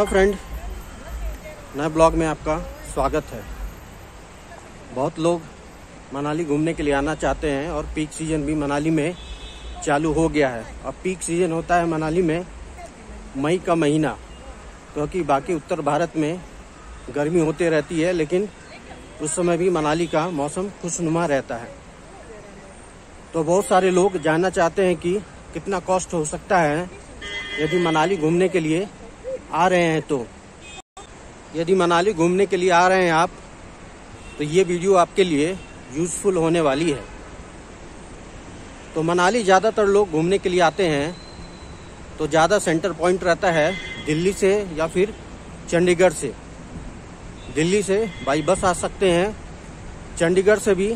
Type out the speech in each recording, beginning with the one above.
Hello friend, नए blog में आपका स्वागत है। बहुत लोग मनाली घूमने के लिए आना चाहते हैं और पीक सीजन भी मनाली में चालू हो गया है। अब पीक सीजन होता है मनाली में मई का महीना, क्योंकि बाकी उत्तर भारत में गर्मी होती रहती है, लेकिन उस समय भी मनाली का मौसम खुशनुमा रहता है। तो बहुत सारे लोग जानना चाहते हैं कि कितना कॉस्ट हो सकता है यदि मनाली घूमने के लिए आ रहे हैं। तो यदि मनाली घूमने के लिए आ रहे हैं आप, तो ये वीडियो आपके लिए यूज़फुल होने वाली है। तो मनाली ज़्यादातर लोग घूमने के लिए आते हैं, तो ज़्यादा सेंटर पॉइंट रहता है दिल्ली से या फिर चंडीगढ़ से। दिल्ली से बाई बस आ सकते हैं, चंडीगढ़ से भी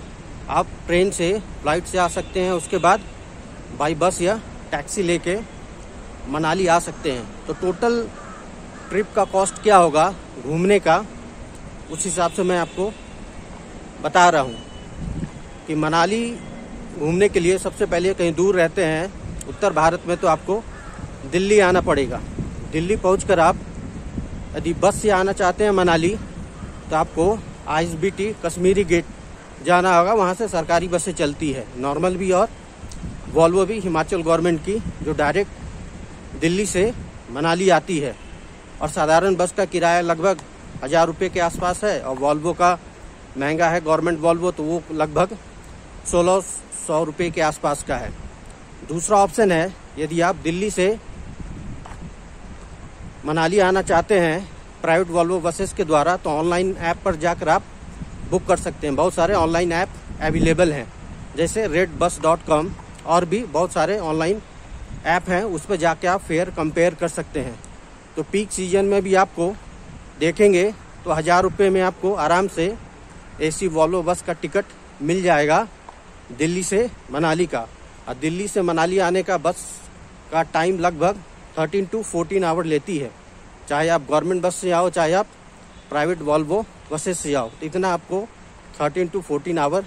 आप ट्रेन से फ्लाइट से आ सकते हैं, उसके बाद बाई बस या टैक्सी लेके मनाली आ सकते हैं। तो टोटल ट्रिप का कॉस्ट क्या होगा घूमने का, उस हिसाब से मैं आपको बता रहा हूँ कि मनाली घूमने के लिए सबसे पहले कहीं दूर रहते हैं उत्तर भारत में, तो आपको दिल्ली आना पड़ेगा। दिल्ली पहुंचकर आप यदि बस से आना चाहते हैं मनाली, तो आपको ISBT कश्मीरी गेट जाना होगा। वहाँ से सरकारी बसें चलती है, नॉर्मल भी और वॉल्वो भी, हिमाचल गवर्नमेंट की, जो डायरेक्ट दिल्ली से मनाली आती है। और साधारण बस का किराया लगभग 1000 रुपये के आसपास है, और वॉल्वो का महंगा है, गवर्नमेंट वॉल्वो, तो वो लगभग 1600 रुपये के आसपास का है। दूसरा ऑप्शन है, यदि आप दिल्ली से मनाली आना चाहते हैं प्राइवेट वॉल्वो बसेस के द्वारा, तो ऑनलाइन ऐप पर जाकर आप बुक कर सकते हैं। बहुत सारे ऑनलाइन ऐप अवेलेबल हैं, जैसे redbus.com, और भी बहुत सारे ऑनलाइन ऐप हैं, उस पर जाके आप फेयर कंपेयर कर सकते हैं। तो पीक सीजन में भी आपको देखेंगे तो 1000 रुपये में आपको आराम से AC वॉल्वो बस का टिकट मिल जाएगा दिल्ली से मनाली का। और दिल्ली से मनाली आने का बस का टाइम लगभग 13 to 14 आवर लेती है, चाहे आप गवर्नमेंट बस से आओ, चाहे आप प्राइवेट वॉल्वो बसेस से आओ। तो इतना आपको 13 to 14 आवर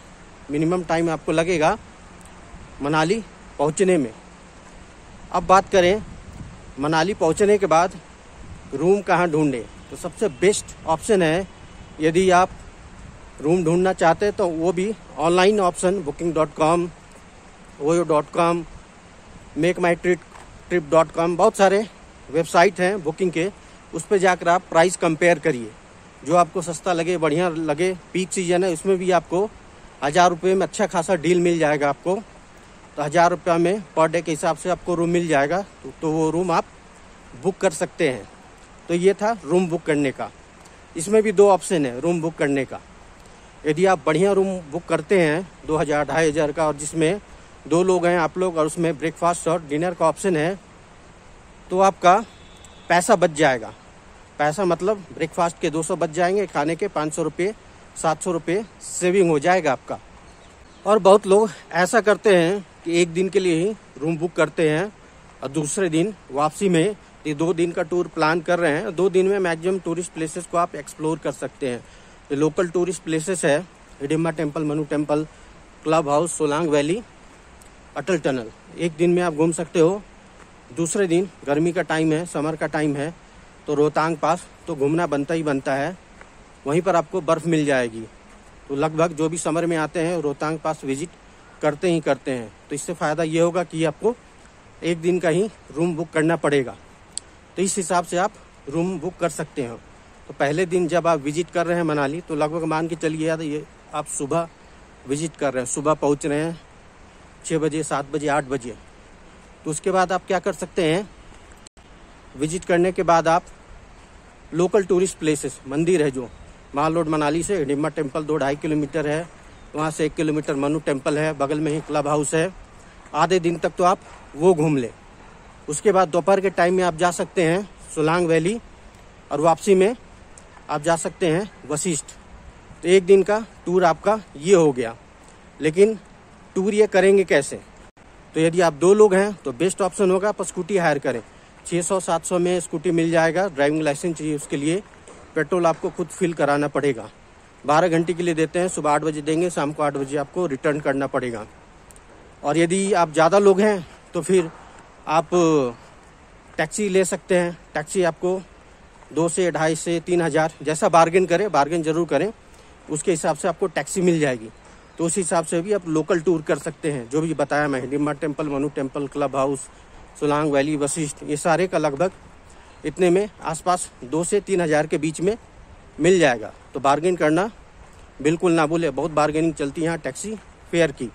मिनिमम टाइम आपको लगेगा मनाली पहुंचने में। अब बात करें मनाली पहुंचने के बाद रूम कहाँ ढूंढें, तो सबसे बेस्ट ऑप्शन है, यदि आप रूम ढूंढना चाहते हैं तो वो भी online option booking.com, oyo.com, makemytrip.com, बहुत सारे वेबसाइट हैं बुकिंग के। उस पर जाकर आप प्राइस कंपेयर करिए, जो आपको सस्ता लगे, बढ़िया लगे। पीक सीजन है, उसमें भी आपको 1000 रुपये में अच्छा खासा डील मिल जाएगा आपको। तो 1000 रुपये में पर डे के हिसाब से आपको रूम मिल जाएगा, तो वो रूम आप बुक कर सकते हैं। तो ये था रूम बुक करने का। इसमें भी 2 ऑप्शन है रूम बुक करने का। यदि आप बढ़िया रूम बुक करते हैं 2000-2500 का, और जिसमें 2 लोग हैं आप लोग, और उसमें ब्रेकफास्ट और डिनर का ऑप्शन है, तो आपका पैसा बच जाएगा। पैसा मतलब ब्रेकफास्ट के 200 बच जाएंगे, खाने के 500 रुपये, 700 रुपये सेविंग हो जाएगा आपका। और बहुत लोग ऐसा करते हैं कि एक दिन के लिए ही रूम बुक करते हैं, और दूसरे दिन वापसी में, ये 2 दिन का टूर प्लान कर रहे हैं। 2 दिन में मैक्सिमम टूरिस्ट प्लेसेस को आप एक्सप्लोर कर सकते हैं। ये लोकल टूरिस्ट प्लेसेस है, Hidimba temple, Manu temple, club house, Solang valley, Atal tunnel. एक दिन में आप घूम सकते हो। दूसरे दिन गर्मी का टाइम है, समर का टाइम है, तो रोहतांग पास तो घूमना बनता ही बनता है। वहीं पर आपको बर्फ़ मिल जाएगी। तो लगभग जो भी समर में आते हैं रोहतांग पास विजिट करते ही करते हैं। तो इससे फ़ायदा ये होगा कि आपको एक दिन का ही रूम बुक करना पड़ेगा। तो इस हिसाब से आप रूम बुक कर सकते हो। तो पहले दिन जब आप विजिट कर रहे हैं मनाली, तो लगभग मान के चलिए यार, ये आप सुबह विजिट कर रहे हैं, सुबह पहुंच रहे हैं 6 बजे, 7 बजे, 8 बजे। तो उसके बाद आप क्या कर सकते हैं, विजिट करने के बाद आप लोकल टूरिस्ट प्लेसेस, मंदिर है जो माल रोड मनाली से हिडिंबा टेम्पल 2-2.5 किलोमीटर है, वहाँ से 1 किलोमीटर मनु टेम्पल है, बगल में ही क्लब हाउस है। आधे दिन तक तो आप वो घूम लें। उसके बाद दोपहर के टाइम में आप जा सकते हैं सोलांग वैली, और वापसी में आप जा सकते हैं वशिष्ठ। तो एक दिन का टूर आपका ये हो गया। लेकिन टूर ये करेंगे कैसे, तो यदि आप 2 लोग हैं तो बेस्ट ऑप्शन होगा आप स्कूटी हायर करें। 600-700 में स्कूटी मिल जाएगा। ड्राइविंग लाइसेंस चाहिए उसके लिए, पेट्रोल आपको खुद फिल कराना पड़ेगा। 12 घंटे के लिए देते हैं, सुबह 8 बजे देंगे, शाम को 8 बजे आपको रिटर्न करना पड़ेगा। और यदि आप ज़्यादा लोग हैं तो फिर आप टैक्सी ले सकते हैं। टैक्सी आपको 2 से 2.5 से 3,000, जैसा बार्गेन करें, बार्गेन जरूर करें, उसके हिसाब से आपको टैक्सी मिल जाएगी। तो उस हिसाब से भी आप लोकल टूर कर सकते हैं। जो भी बताया मैं, Hidimba temple, Manu temple, club house, Solang valley, Vashishtha, ये सारे का लगभग इतने में आसपास 2 से 3,000 के बीच में मिल जाएगा। तो बार्गेन करना बिल्कुल ना भूले, बहुत बार्गेनिंग चलती है यहाँ टैक्सी फेयर की।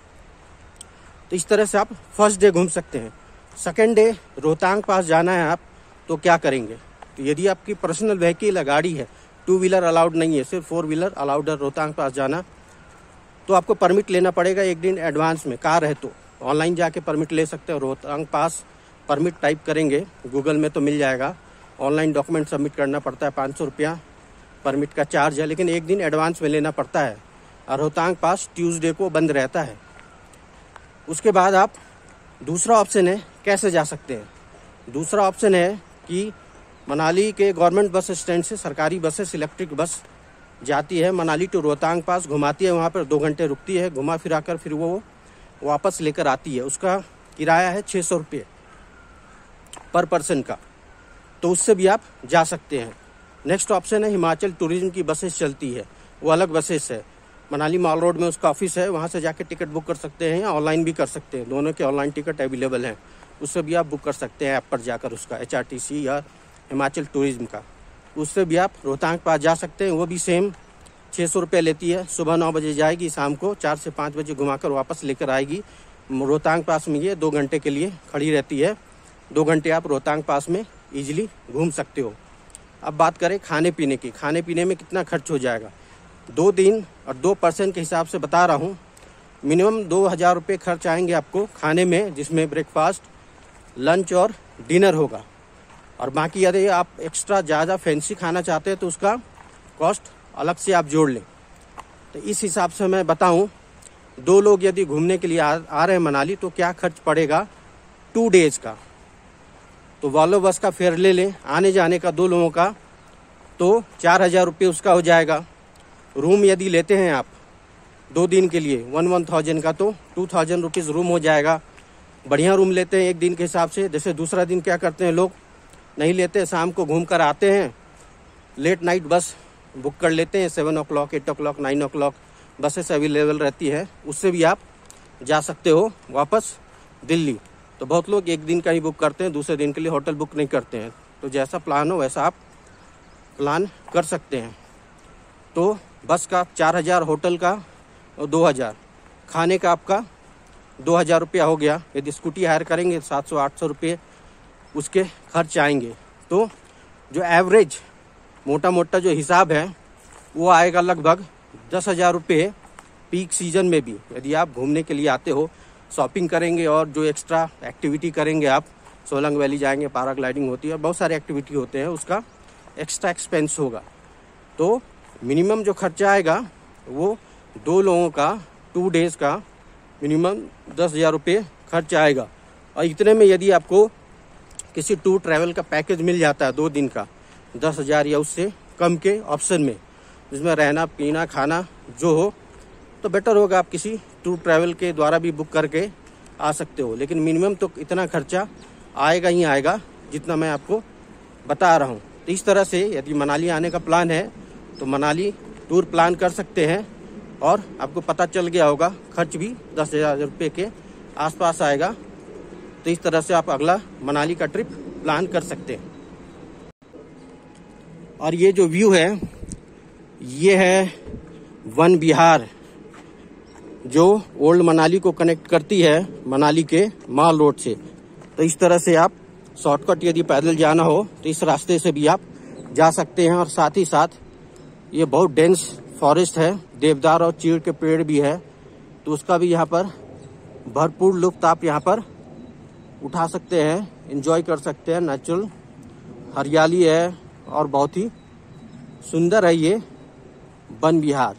तो इस तरह से आप फर्स्ट डे घूम सकते हैं। सेकेंड डे रोहतांग पास जाना है आप, तो क्या करेंगे? तो यदि आपकी पर्सनल व्हीकल है, गाड़ी है, 2 व्हीलर अलाउड नहीं है, सिर्फ 4 व्हीलर अलाउड है रोहतांग पास जाना, तो आपको परमिट लेना पड़ेगा 1 दिन एडवांस में। कार है तो ऑनलाइन जाके परमिट ले सकते हो। रोहतांग पास परमिट टाइप करेंगे गूगल में तो मिल जाएगा। ऑनलाइन डॉक्यूमेंट सबमिट करना पड़ता है, 500 रुपया परमिट का चार्ज है, लेकिन 1 दिन एडवांस में लेना पड़ता है। और रोहतांग पास ट्यूसडे को बंद रहता है। उसके बाद आप दूसरा ऑप्शन है कैसे जा सकते हैं। दूसरा ऑप्शन है कि मनाली के गवर्नमेंट बस स्टैंड से सरकारी बसेस, इलेक्ट्रिक बस जाती है मनाली टू रोहतांग पास, घुमाती है, वहाँ पर 2 घंटे रुकती है, घुमा फिरा कर फिर वो वापस लेकर आती है। उसका किराया है 600 रुपये पर पर्सन का। तो उससे भी आप जा सकते हैं। नेक्स्ट ऑप्शन है हिमाचल टूरिज्म की बसेस चलती है, वो अलग बसेस है। मनाली मॉल रोड में उसका ऑफिस है, वहाँ से जाके टिकट बुक कर सकते हैं या ऑनलाइन भी कर सकते हैं। दोनों के ऑनलाइन टिकट अवेलेबल हैं, उससे भी आप बुक कर सकते हैं ऐप पर जाकर उसका, HRTC या हिमाचल टूरिज्म का। उससे भी आप रोहतांग पास जा सकते हैं। वो भी सेम 600 रुपये लेती है। सुबह 9 बजे जाएगी, शाम को 4 से 5 बजे घुमाकर वापस लेकर आएगी। रोहतांग पास में ये 2 घंटे के लिए खड़ी रहती है। 2 घंटे आप रोहतांग पास में ईजिली घूम सकते हो। अब बात करें खाने पीने की। खाने पीने में कितना खर्च हो जाएगा? 2 दिन और 2 पर्सन के हिसाब से बता रहा हूँ। मिनिमम 2,000 रुपये खर्च आएंगे आपको खाने में, जिसमें ब्रेकफास्ट, लंच और डिनर होगा। और बाकी यदि आप एक्स्ट्रा ज़्यादा फैंसी खाना चाहते हैं तो उसका कॉस्ट अलग से आप जोड़ लें। तो इस हिसाब से मैं बताऊं, 2 लोग यदि घूमने के लिए आ रहे हैं मनाली, तो क्या खर्च पड़ेगा 2 डेज का। तो वॉल्वो बस का फेयर ले लें आने जाने का 2 लोगों का, तो 4,000 रुपये उसका हो जाएगा। रूम यदि लेते हैं आप 2 दिन के लिए 1,000 का, तो 2,000 रुपीज़ रूम हो जाएगा। बढ़िया रूम लेते हैं 1 दिन के हिसाब से। जैसे दूसरा दिन क्या करते हैं लोग, नहीं लेते, शाम को घूम कर आते हैं, लेट नाइट बस बुक कर लेते हैं। 7 o'clock, 8 o'clock, 9 o'clock buses available रहती है। उससे भी आप जा सकते हो वापस दिल्ली। तो बहुत लोग 1 दिन का ही बुक करते हैं, दूसरे दिन के लिए होटल बुक नहीं करते हैं। तो जैसा प्लान हो वैसा आप प्लान कर सकते हैं। तो बस का 4,000, होटल का 2,000, खाने का आपका 2,000 रुपया हो गया। यदि स्कूटी हायर करेंगे 700-800 रुपये उसके खर्च आएंगे। तो जो एवरेज मोटा मोटा जो हिसाब है वो आएगा लगभग 10,000 रुपये पीक सीजन में भी। यदि आप घूमने के लिए आते हो, शॉपिंग करेंगे और जो एक्स्ट्रा एक्टिविटी करेंगे, आप सोलंग वैली जाएंगे, पैराग्लाइडिंग होती है, बहुत सारे एक्टिविटी होते हैं, उसका एक्स्ट्रा एक्सपेंस होगा। तो मिनिमम जो खर्चा आएगा वो 2 लोगों का 2 डेज का मिनिमम 10,000 रुपये खर्च आएगा। और इतने में यदि आपको किसी टूर ट्रैवल का पैकेज मिल जाता है 2 दिन का 10,000 या उससे कम के ऑप्शन में, जिसमें रहना पीना खाना जो हो, तो बेटर होगा आप किसी टूर ट्रैवल के द्वारा भी बुक करके आ सकते हो। लेकिन मिनिमम तो इतना खर्चा आएगा ही आएगा जितना मैं आपको बता रहा हूँ। तो इस तरह से यदि मनाली आने का प्लान है तो मनाली टूर प्लान कर सकते हैं। और आपको पता चल गया होगा खर्च भी 10,000 रुपये के आसपास आएगा। तो इस तरह से आप अगला मनाली का ट्रिप प्लान कर सकते हैं। और ये जो व्यू है ये है वन विहार, जो ओल्ड मनाली को कनेक्ट करती है मनाली के माल रोड से। तो इस तरह से आप शॉर्टकट यदि पैदल जाना हो तो इस रास्ते से भी आप जा सकते हैं। और साथ ही साथ ये बहुत डेंस फॉरेस्ट है, देवदार और चीड़ के पेड़ भी है, तो उसका भी यहाँ पर भरपूर लुत्फ आप यहाँ पर उठा सकते हैं, एंजॉय कर सकते हैं। नेचुरल हरियाली है और बहुत ही सुंदर है ये वन विहार।